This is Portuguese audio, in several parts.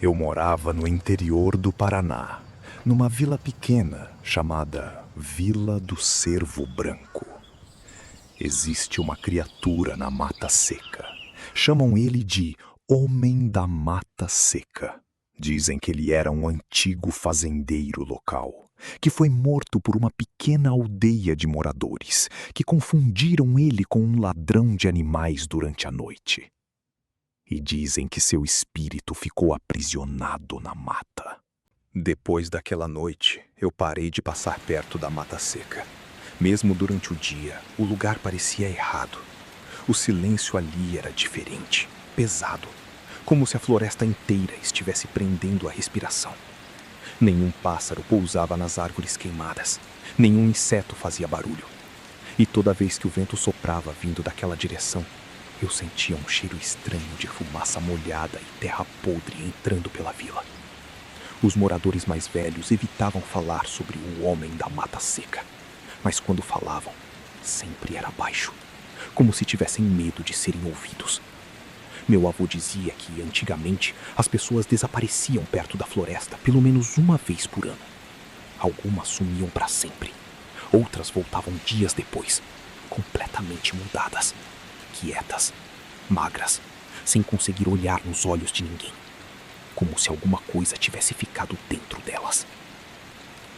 Eu morava no interior do Paraná, numa vila pequena chamada Vila do Cervo Branco. Existe uma criatura na Mata Seca. Chamam ele de Homem da Mata Seca. Dizem que ele era um antigo fazendeiro local, que foi morto por uma pequena aldeia de moradores, que confundiram ele com um ladrão de animais durante a noite. E dizem que seu espírito ficou aprisionado na mata. Depois daquela noite, eu parei de passar perto da Mata Seca. Mesmo durante o dia, o lugar parecia errado. O silêncio ali era diferente, pesado, como se a floresta inteira estivesse prendendo a respiração. Nenhum pássaro pousava nas árvores queimadas, nenhum inseto fazia barulho. E toda vez que o vento soprava vindo daquela direção, eu sentia um cheiro estranho de fumaça molhada e terra podre entrando pela vila. Os moradores mais velhos evitavam falar sobre o Homem da Mata Seca, mas quando falavam, sempre era baixo, como se tivessem medo de serem ouvidos. Meu avô dizia que, antigamente, as pessoas desapareciam perto da floresta pelo menos uma vez por ano. Algumas sumiam para sempre. Outras voltavam dias depois, completamente mudadas, quietas, magras, sem conseguir olhar nos olhos de ninguém, como se alguma coisa tivesse ficado dentro delas.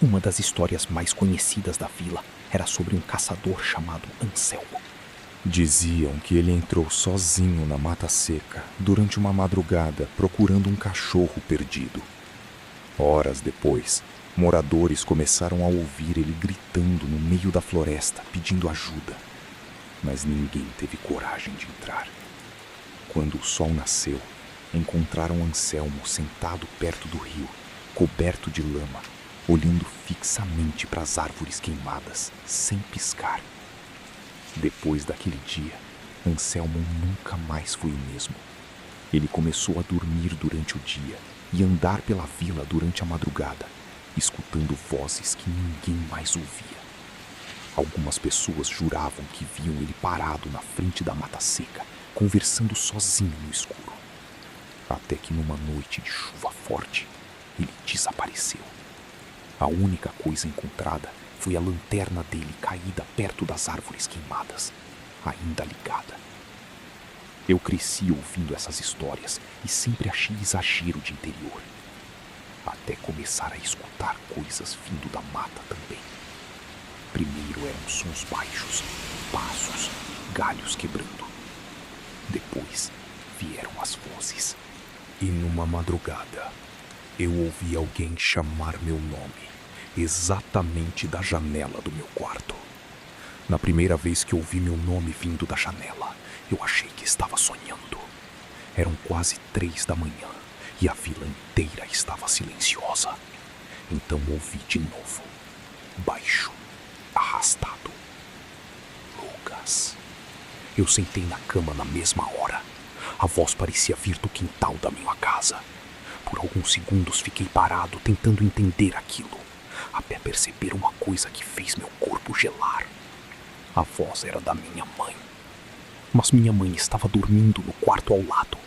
Uma das histórias mais conhecidas da vila era sobre um caçador chamado Anselmo. Diziam que ele entrou sozinho na Mata Seca durante uma madrugada procurando um cachorro perdido. Horas depois, moradores começaram a ouvir ele gritando no meio da floresta pedindo ajuda, mas ninguém teve coragem de entrar. Quando o sol nasceu, encontraram Anselmo sentado perto do rio, coberto de lama, olhando fixamente para as árvores queimadas, sem piscar. Depois daquele dia, Anselmo nunca mais foi o mesmo. Ele começou a dormir durante o dia e andar pela vila durante a madrugada, escutando vozes que ninguém mais ouvia. Algumas pessoas juravam que viam ele parado na frente da Mata Seca, conversando sozinho no escuro. Até que numa noite de chuva forte, ele desapareceu. A única coisa encontrada foi a lanterna dele caída perto das árvores queimadas, ainda ligada. Eu cresci ouvindo essas histórias e sempre achei exagero de interior, até começar a escutar coisas vindo da mata também. Primeiro eram sons baixos, passos, galhos quebrando. Depois vieram as vozes. E numa madrugada, eu ouvi alguém chamar meu nome, exatamente da janela do meu quarto. Na primeira vez que ouvi meu nome vindo da janela, eu achei que estava sonhando. Eram quase 3 da manhã e a vila inteira estava silenciosa. Então ouvi de novo, baixo, arrastado. Lucas. Eu sentei na cama na mesma hora. A voz parecia vir do quintal da minha casa. Por alguns segundos fiquei parado tentando entender aquilo, até perceber uma coisa que fez meu corpo gelar. A voz era da minha mãe, mas minha mãe estava dormindo no quarto ao lado.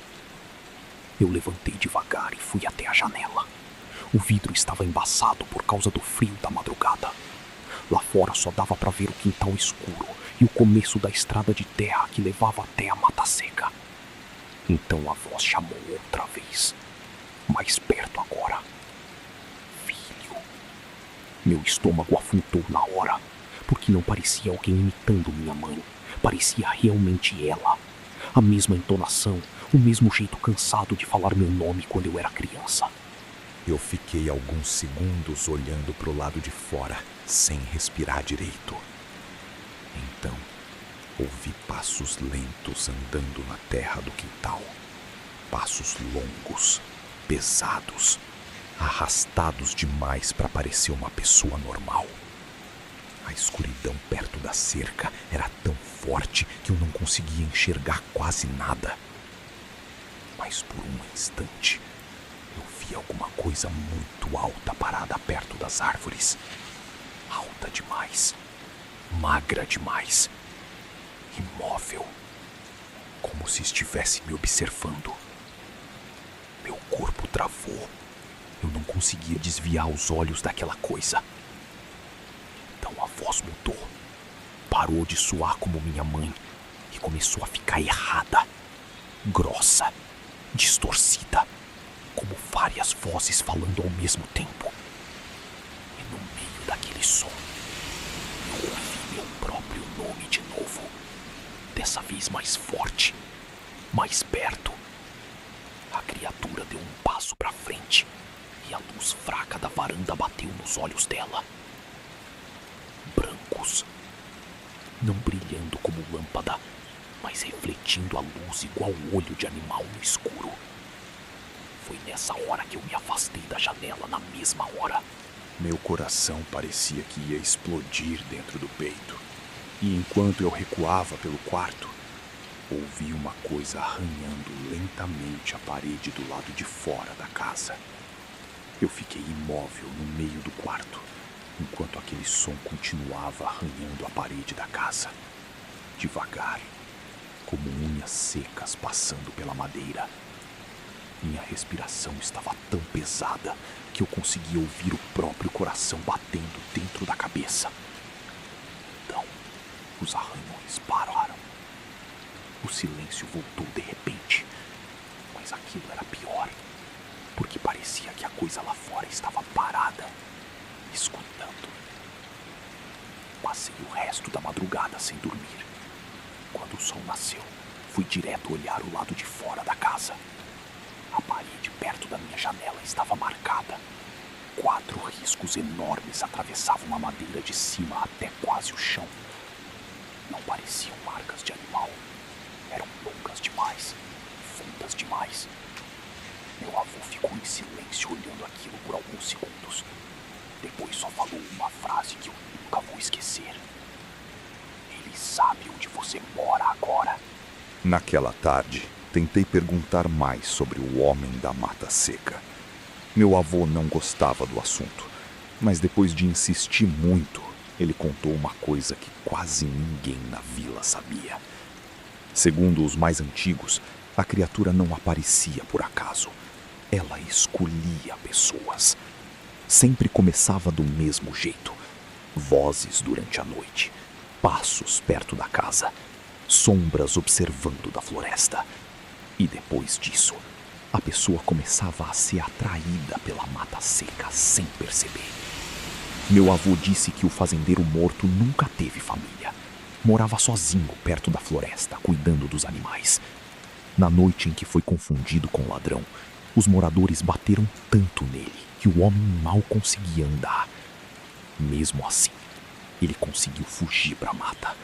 Eu levantei devagar e fui até a janela. O vidro estava embaçado por causa do frio da madrugada. Lá fora só dava para ver o quintal escuro e o começo da estrada de terra que levava até a Mata Seca. Então a voz chamou outra vez, mais perto agora. Filho. Meu estômago afundou na hora, porque não parecia alguém imitando minha mãe. Parecia realmente ela. A mesma entonação, o mesmo jeito cansado de falar meu nome quando eu era criança. Eu fiquei alguns segundos olhando para o lado de fora, sem respirar direito. Então, ouvi passos lentos andando na terra do quintal. Passos longos, pesados, arrastados demais para parecer uma pessoa normal. A escuridão perto da cerca era tão forte que eu não conseguia enxergar quase nada. Mas por um instante, eu vi alguma coisa muito alta parada perto das árvores. Alta demais, magra demais, imóvel, como se estivesse me observando. Meu corpo travou. Eu não conseguia desviar os olhos daquela coisa. Então a voz mudou. Parou de soar como minha mãe e começou a ficar errada, grossa, distorcida, como várias vozes falando ao mesmo tempo. E no meio daquele som, eu ouvi meu próprio nome de novo. Dessa vez mais forte, mais perto. A criatura deu um passo para frente e a luz fraca da varanda bateu nos olhos dela. Brancos. Não brilhando como lâmpada, mas refletindo a luz igual olho de animal no escuro. Foi nessa hora que eu me afastei da janela, na mesma hora. Meu coração parecia que ia explodir dentro do peito. E enquanto eu recuava pelo quarto, ouvi uma coisa arranhando lentamente a parede do lado de fora da casa. Eu fiquei imóvel no meio do quarto, enquanto aquele som continuava arranhando a parede da casa. Devagar, como unhas secas passando pela madeira. Minha respiração estava tão pesada que eu conseguia ouvir o próprio coração batendo dentro da cabeça. Então, os arranhões pararam. O silêncio voltou de repente, mas aquilo era pior, porque parecia que a coisa lá fora estava parada, escutando. Passei o resto da madrugada sem dormir. Quando o sol nasceu, fui direto olhar o lado de fora da casa. A parede perto da minha janela estava marcada. 4 riscos enormes atravessavam a madeira de cima até quase o chão. Não pareciam marcas de animal. Eram longas demais, fundas demais. Meu avô ficou em silêncio olhando aquilo por alguns segundos. Depois só falou uma frase que eu nunca vou esquecer. Ele sabe onde você mora agora. Naquela tarde, tentei perguntar mais sobre o homem da mata seca. Meu avô não gostava do assunto, mas depois de insistir muito, ele contou uma coisa que quase ninguém na vila sabia. Segundo os mais antigos, a criatura não aparecia por acaso. Ela escolhia pessoas. Sempre começava do mesmo jeito. Vozes durante a noite, passos perto da casa, sombras observando da floresta. E depois disso, a pessoa começava a ser atraída pela mata seca sem perceber. Meu avô disse que o fazendeiro morto nunca teve família. Morava sozinho perto da floresta, cuidando dos animais. Na noite em que foi confundido com ladrão, os moradores bateram tanto nele que o homem mal conseguia andar. Mesmo assim, ele conseguiu fugir para a mata.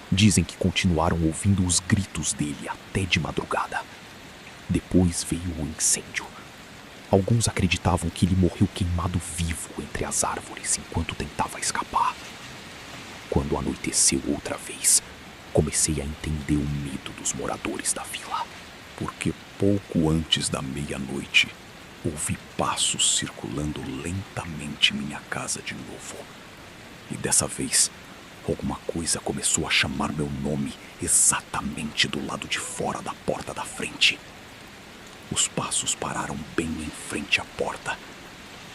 Dizem que continuaram ouvindo os gritos dele até de madrugada. Depois veio o incêndio. Alguns acreditavam que ele morreu queimado vivo entre as árvores enquanto tentava escapar. Quando anoiteceu outra vez, comecei a entender o medo dos moradores da vila. Porque pouco antes da meia-noite, ouvi passos circulando lentamente minha casa de novo. E dessa vez, alguma coisa começou a chamar meu nome exatamente do lado de fora da porta da frente. Os passos pararam bem em frente à porta.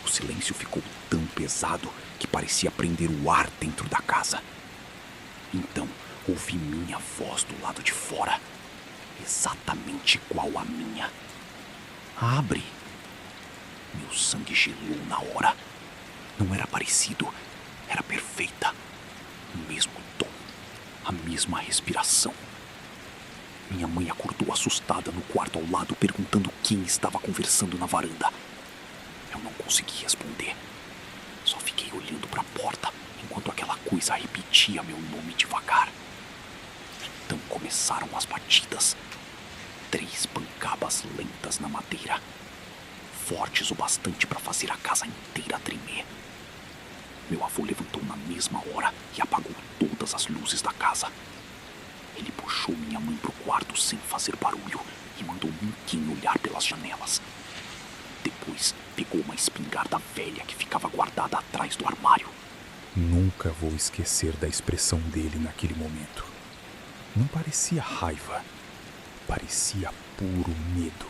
O silêncio ficou tão pesado que parecia prender o ar dentro da casa. Então, ouvi minha voz do lado de fora, exatamente igual à minha. Abre! Meu sangue gelou na hora. Não era parecido, era perfeita. O mesmo tom, a mesma respiração. Minha mãe acordou assustada no quarto ao lado, perguntando quem estava conversando na varanda. Eu não consegui responder. Só fiquei olhando para a porta enquanto aquela coisa repetia meu nome devagar. Então começaram as batidas. 3 pancabas lentas na madeira, fortes o bastante para fazer a casa inteira tremer. Meu avô levantou na mesma hora e apagou todas as luzes da casa. Ele puxou minha mãe pro quarto sem fazer barulho e mandou ninguém olhar pelas janelas. Depois pegou uma espingarda velha que ficava guardada atrás do armário. Nunca vou esquecer da expressão dele naquele momento. Não parecia raiva, parecia puro medo.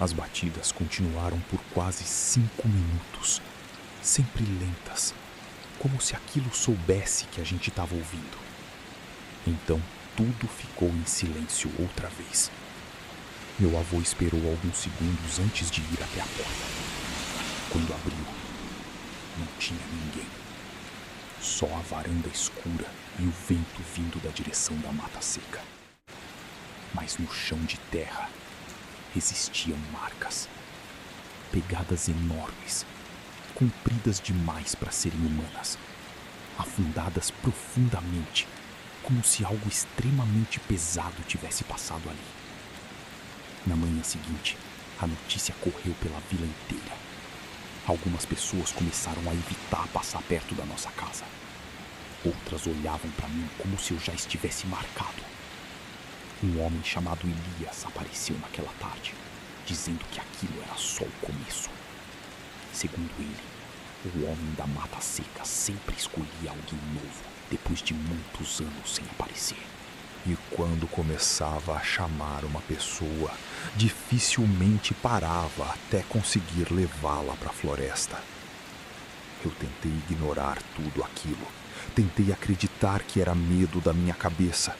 As batidas continuaram por quase 5 minutos, sempre lentas, como se aquilo soubesse que a gente estava ouvindo. Então tudo ficou em silêncio outra vez. Meu avô esperou alguns segundos antes de ir até a porta. Quando abriu, não tinha ninguém. Só a varanda escura e o vento vindo da direção da mata seca. Mas no chão de terra existiam marcas. Pegadas enormes, compridas demais para serem humanas, afundadas profundamente, como se algo extremamente pesado tivesse passado ali. Na manhã seguinte, a notícia correu pela vila inteira. Algumas pessoas começaram a evitar passar perto da nossa casa. Outras olhavam para mim como se eu já estivesse marcado. Um homem chamado Elias apareceu naquela tarde, dizendo que aquilo era só o começo. Segundo ele, o homem da mata seca sempre escolhia alguém novo depois de muitos anos sem aparecer. E quando começava a chamar uma pessoa, dificilmente parava até conseguir levá-la para a floresta. Eu tentei ignorar tudo aquilo. Tentei acreditar que era medo da minha cabeça.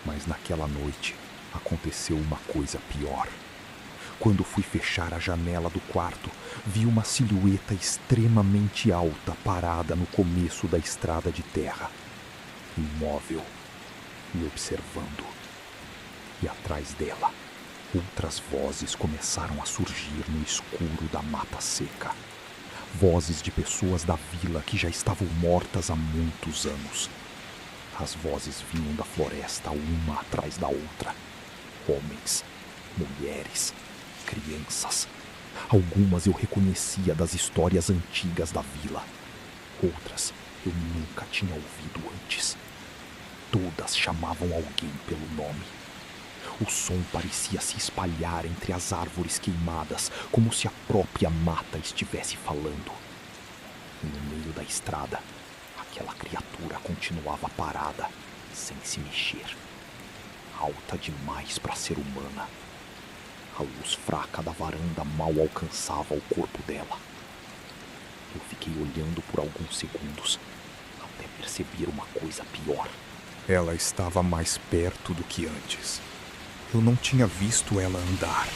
Mas naquela noite aconteceu uma coisa pior. Quando fui fechar a janela do quarto, vi uma silhueta extremamente alta parada no começo da estrada de terra, imóvel, me observando. E atrás dela, outras vozes começaram a surgir no escuro da mata seca. Vozes de pessoas da vila que já estavam mortas há muitos anos. As vozes vinham da floresta uma atrás da outra. Homens, mulheres, crianças. Algumas eu reconhecia das histórias antigas da vila. Outras eu nunca tinha ouvido antes. Todas chamavam alguém pelo nome. O som parecia se espalhar entre as árvores queimadas, como se a própria mata estivesse falando. E no meio da estrada, aquela criatura continuava parada, sem se mexer. Alta demais para ser humana. A luz fraca da varanda mal alcançava o corpo dela. Eu fiquei olhando por alguns segundos, até perceber uma coisa pior. Ela estava mais perto do que antes. Eu não tinha visto ela andar,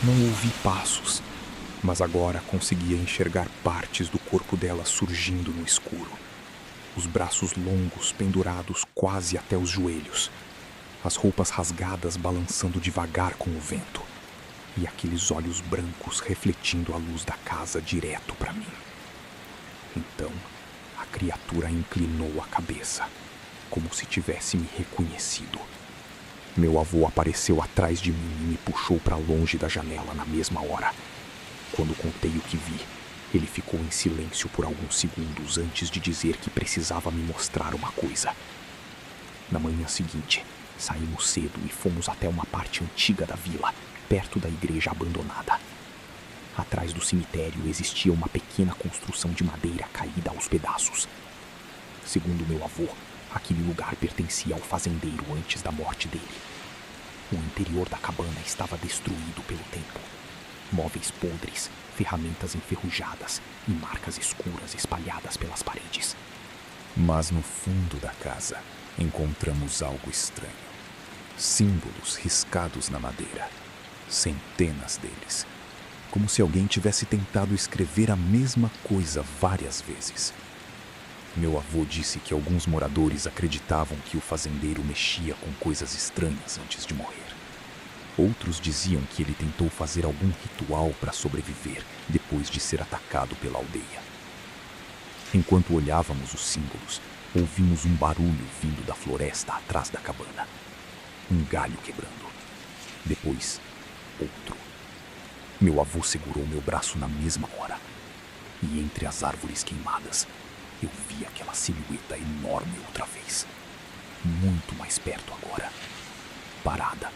não ouvi passos, mas agora conseguia enxergar partes do corpo dela surgindo no escuro. Os braços longos pendurados quase até os joelhos, as roupas rasgadas balançando devagar com o vento, e aqueles olhos brancos refletindo a luz da casa direto para mim. Então, a criatura inclinou a cabeça, como se tivesse me reconhecido. Meu avô apareceu atrás de mim e me puxou para longe da janela na mesma hora. Quando contei o que vi, ele ficou em silêncio por alguns segundos antes de dizer que precisava me mostrar uma coisa. Na manhã seguinte, saímos cedo e fomos até uma parte antiga da vila, perto da igreja abandonada. Atrás do cemitério existia uma pequena construção de madeira caída aos pedaços. Segundo meu avô, aquele lugar pertencia ao fazendeiro antes da morte dele. O interior da cabana estava destruído pelo tempo. Móveis podres, ferramentas enferrujadas e marcas escuras espalhadas pelas paredes. Mas no fundo da casa encontramos algo estranho. Símbolos riscados na madeira. Centenas deles. Como se alguém tivesse tentado escrever a mesma coisa várias vezes. Meu avô disse que alguns moradores acreditavam que o fazendeiro mexia com coisas estranhas antes de morrer. Outros diziam que ele tentou fazer algum ritual para sobreviver depois de ser atacado pela aldeia. Enquanto olhávamos os símbolos, ouvimos um barulho vindo da floresta atrás da cabana. Um galho quebrando. Depois, outro. Meu avô segurou meu braço na mesma hora. E entre as árvores queimadas, eu vi aquela silhueta enorme outra vez. Muito mais perto agora. Parada,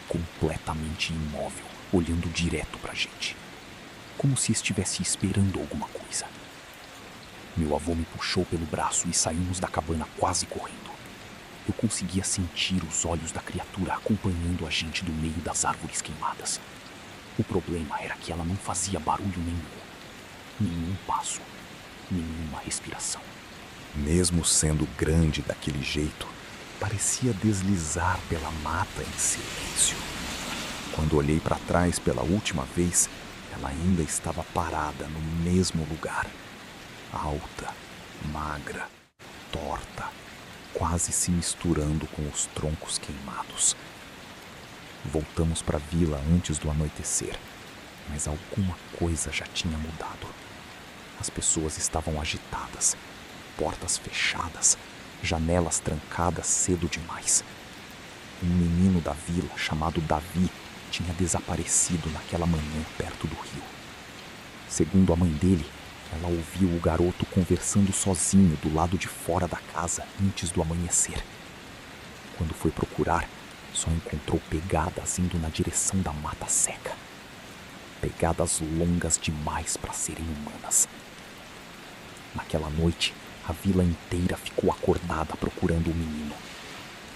completamente imóvel, olhando direto pra gente. Como se estivesse esperando alguma coisa. Meu avô me puxou pelo braço e saímos da cabana quase correndo. Eu conseguia sentir os olhos da criatura acompanhando a gente do meio das árvores queimadas. O problema era que ela não fazia barulho nenhum. Nenhum passo, nenhuma respiração. Mesmo sendo grande daquele jeito, parecia deslizar pela mata em silêncio. Quando olhei para trás pela última vez, ela ainda estava parada no mesmo lugar. Alta, magra, torta, quase se misturando com os troncos queimados. Voltamos para a vila antes do anoitecer, mas alguma coisa já tinha mudado. As pessoas estavam agitadas, portas fechadas, janelas trancadas cedo demais. Um menino da vila, chamado Davi, tinha desaparecido naquela manhã perto do rio. Segundo a mãe dele, ela ouviu o garoto conversando sozinho do lado de fora da casa antes do amanhecer. Quando foi procurar, só encontrou pegadas indo na direção da mata seca. Pegadas longas demais para serem humanas. Naquela noite, a vila inteira ficou acordada procurando o menino.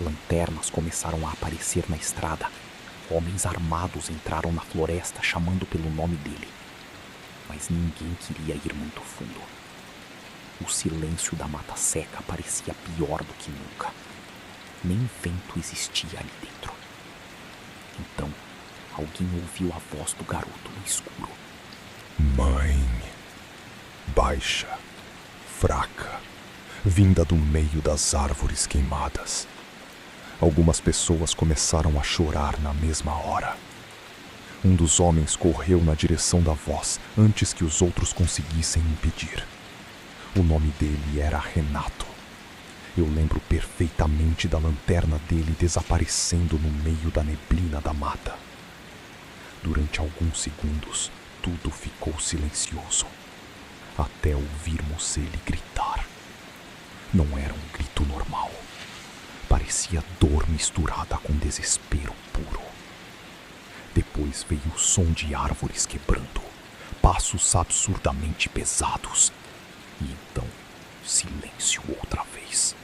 Lanternas começaram a aparecer na estrada. Homens armados entraram na floresta chamando pelo nome dele. Mas ninguém queria ir muito fundo. O silêncio da mata seca parecia pior do que nunca. Nem vento existia ali dentro. Então, alguém ouviu a voz do garoto no escuro. Mãe, baixa, fraca, vinda do meio das árvores queimadas. Algumas pessoas começaram a chorar na mesma hora. Um dos homens correu na direção da voz antes que os outros conseguissem impedir. O nome dele era Renato. Eu lembro perfeitamente da lanterna dele desaparecendo no meio da neblina da mata. Durante alguns segundos, tudo ficou silencioso, até ouvirmos ele gritar. Não era um grito normal. Parecia dor misturada com desespero puro. Depois veio o som de árvores quebrando, passos absurdamente pesados. E então, silêncio outra vez.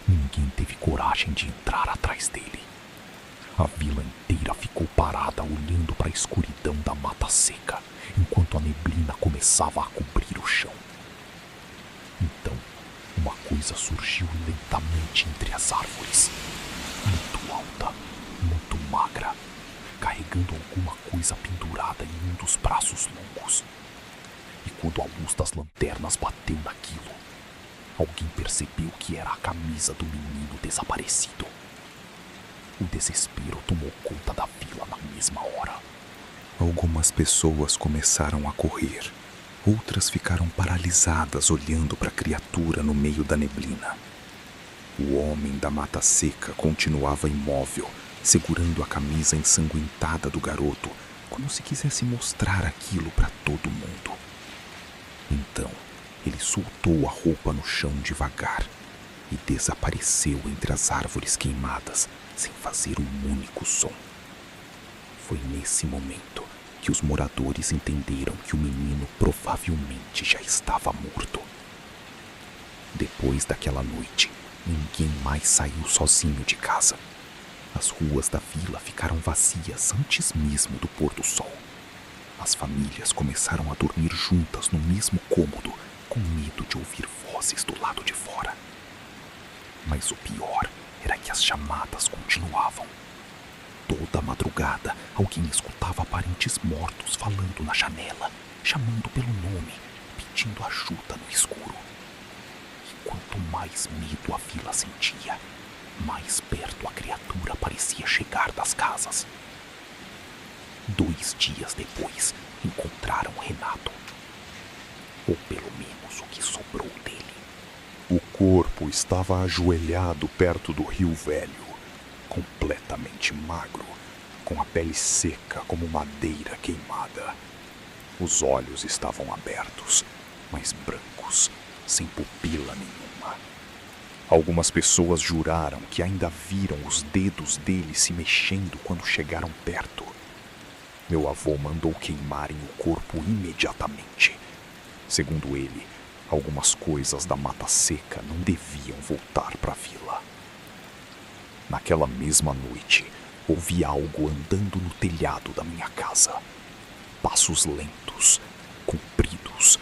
Ninguém teve coragem de entrar atrás dele. A vila inteira ficou parada olhando para a escuridão da mata seca, enquanto a neblina começava a cobrir o chão. Então, uma coisa surgiu lentamente entre as árvores. Muito alta, muito magra, carregando alguma coisa pendurada em um dos braços longos. E quando a luz das lanternas bateu naquilo, alguém percebeu que era a camisa do menino desaparecido. O desespero tomou conta da vila na mesma hora. Algumas pessoas começaram a correr. Outras ficaram paralisadas olhando para a criatura no meio da neblina. O homem da mata seca continuava imóvel, segurando a camisa ensanguentada do garoto, como se quisesse mostrar aquilo para todo mundo. Então, ele soltou a roupa no chão devagar e desapareceu entre as árvores queimadas, sem fazer um único som. Foi nesse momento que os moradores entenderam que o menino provavelmente já estava morto. Depois daquela noite, ninguém mais saiu sozinho de casa. As ruas da vila ficaram vazias antes mesmo do pôr do sol. As famílias começaram a dormir juntas no mesmo cômodo, com medo de ouvir vozes do lado de fora. Mas o pior era que as chamadas continuavam. Toda madrugada, alguém escutava parentes mortos falando na janela, chamando pelo nome, pedindo ajuda no escuro. E quanto mais medo a vila sentia, mais perto a criatura parecia chegar das casas. 2 dias depois, encontraram Renato. Ou pelo menos o que sobrou dele. O corpo estava ajoelhado perto do rio velho, completamente magro, com a pele seca como madeira queimada. Os olhos estavam abertos, mas brancos, sem pupila nenhuma. Algumas pessoas juraram que ainda viram os dedos dele se mexendo quando chegaram perto. Meu avô mandou queimarem o corpo imediatamente. Segundo ele, algumas coisas da mata seca não deviam voltar para a vila. Naquela mesma noite, ouvi algo andando no telhado da minha casa. Passos lentos, compridos,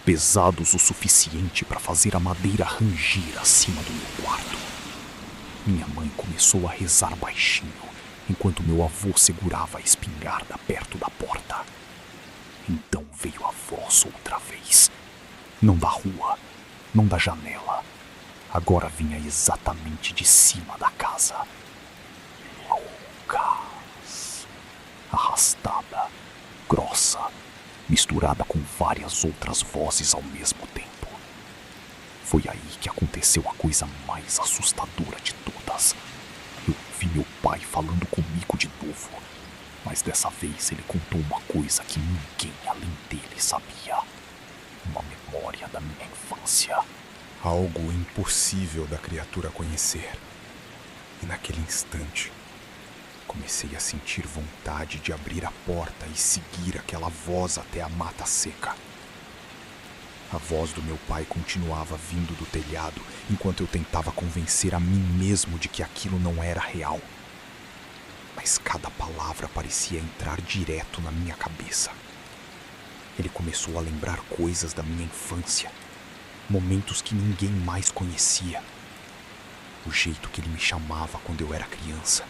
pesados o suficiente para fazer a madeira rangir acima do meu quarto. Minha mãe começou a rezar baixinho, enquanto meu avô segurava a espingarda perto da porta. Então veio a voz outra vez. Não da rua, não da janela. Agora vinha exatamente de cima da casa. Lucas. Arrastada, grossa, misturada com várias outras vozes ao mesmo tempo. Foi aí que aconteceu a coisa mais assustadora de todas. Eu vi meu pai falando comigo de novo, mas dessa vez ele contou uma coisa que ninguém além dele sabia. Uma memória da minha infância. Algo impossível da criatura conhecer. E naquele instante, comecei a sentir vontade de abrir a porta e seguir aquela voz até a mata seca. A voz do meu pai continuava vindo do telhado enquanto eu tentava convencer a mim mesmo de que aquilo não era real. Mas cada palavra parecia entrar direto na minha cabeça. Ele começou a lembrar coisas da minha infância, momentos que ninguém mais conhecia. O jeito que ele me chamava quando eu era criança,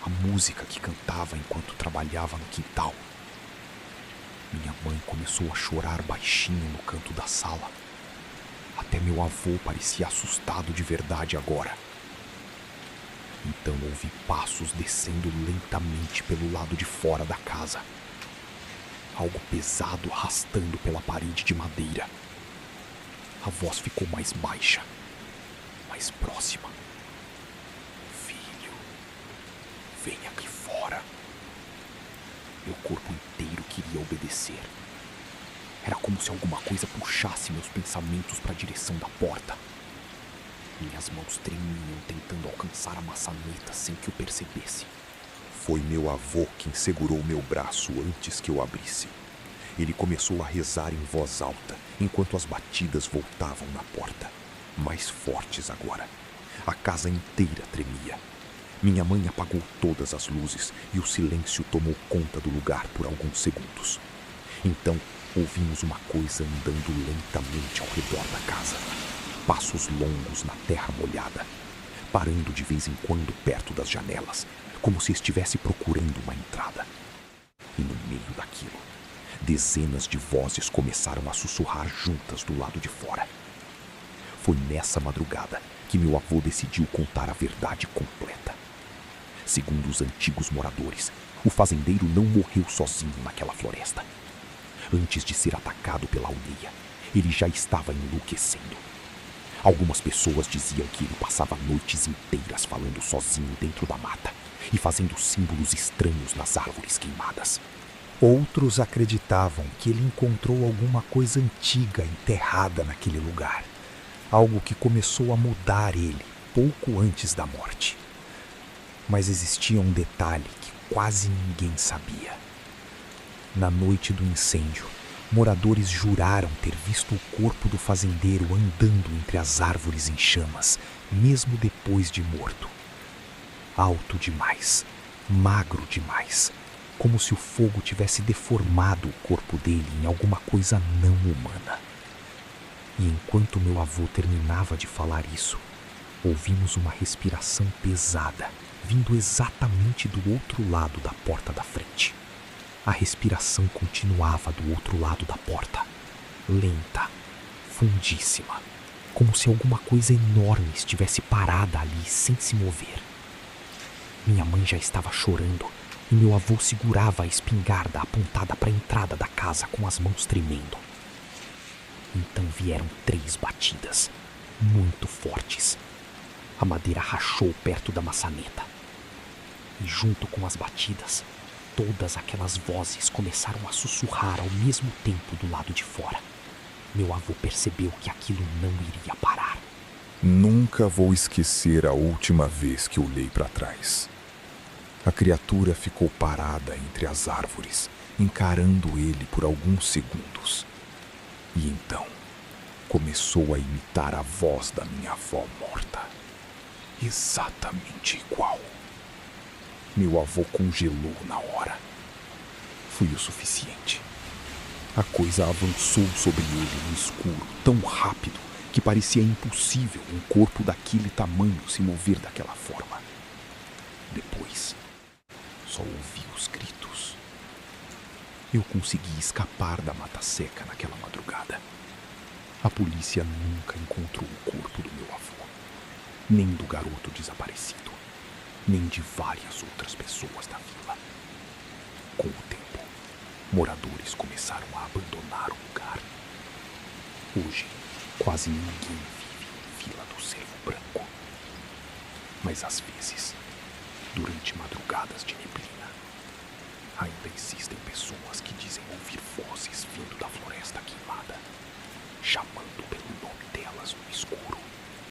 a música que cantava enquanto trabalhava no quintal. Minha mãe começou a chorar baixinho no canto da sala. Até meu avô parecia assustado de verdade agora. Então ouvi passos descendo lentamente pelo lado de fora da casa. Algo pesado arrastando pela parede de madeira. A voz ficou mais baixa, mais próxima. Filho, vem aqui fora. Meu corpo inteiro queria obedecer. Era como se alguma coisa puxasse meus pensamentos para a direção da porta. Minhas mãos tremiam tentando alcançar a maçaneta sem que eu percebesse. Foi meu avô quem segurou meu braço antes que eu abrisse. Ele começou a rezar em voz alta, enquanto as batidas voltavam na porta. Mais fortes agora. A casa inteira tremia. Minha mãe apagou todas as luzes e o silêncio tomou conta do lugar por alguns segundos. Então, ouvimos uma coisa andando lentamente ao redor da casa. Passos longos na terra molhada, parando de vez em quando perto das janelas, como se estivesse procurando uma entrada. E no meio daquilo, dezenas de vozes começaram a sussurrar juntas do lado de fora. Foi nessa madrugada que meu avô decidiu contar a verdade completa. Segundo os antigos moradores, o fazendeiro não morreu sozinho naquela floresta. Antes de ser atacado pela aldeia, ele já estava enlouquecendo. Algumas pessoas diziam que ele passava noites inteiras falando sozinho dentro da mata e fazendo símbolos estranhos nas árvores queimadas. Outros acreditavam que ele encontrou alguma coisa antiga enterrada naquele lugar. Algo que começou a mudar ele pouco antes da morte. Mas existia um detalhe que quase ninguém sabia. Na noite do incêndio, moradores juraram ter visto o corpo do fazendeiro andando entre as árvores em chamas, mesmo depois de morto. Alto demais, magro demais, como se o fogo tivesse deformado o corpo dele em alguma coisa não humana. E enquanto meu avô terminava de falar isso, ouvimos uma respiração pesada, vindo exatamente do outro lado da porta da frente. A respiração continuava do outro lado da porta, lenta, fundíssima, como se alguma coisa enorme estivesse parada ali sem se mover. Minha mãe já estava chorando e meu avô segurava a espingarda apontada para a entrada da casa com as mãos tremendo. Então vieram 3 batidas, muito fortes. A madeira rachou perto da maçaneta. E junto com as batidas, todas aquelas vozes começaram a sussurrar ao mesmo tempo do lado de fora. Meu avô percebeu que aquilo não iria parar. Nunca vou esquecer a última vez que olhei para trás. A criatura ficou parada entre as árvores, encarando ele por alguns segundos. E então, começou a imitar a voz da minha avó morta. Exatamente igual. Meu avô congelou na hora. Foi o suficiente. A coisa avançou sobre ele no escuro, tão rápido que parecia impossível um corpo daquele tamanho se mover daquela forma. Depois, só ouvi os gritos. Eu consegui escapar da mata seca naquela madrugada. A polícia nunca encontrou o corpo do meu avô, nem do garoto desaparecido, nem de várias outras pessoas da vila. Com o tempo, moradores começaram a abandonar o lugar. Hoje, quase ninguém vive em Vila do Cervo Branco. Mas às vezes, durante madrugadas de neblina, ainda existem pessoas que dizem ouvir vozes vindo da floresta queimada, chamando pelo nome delas no escuro.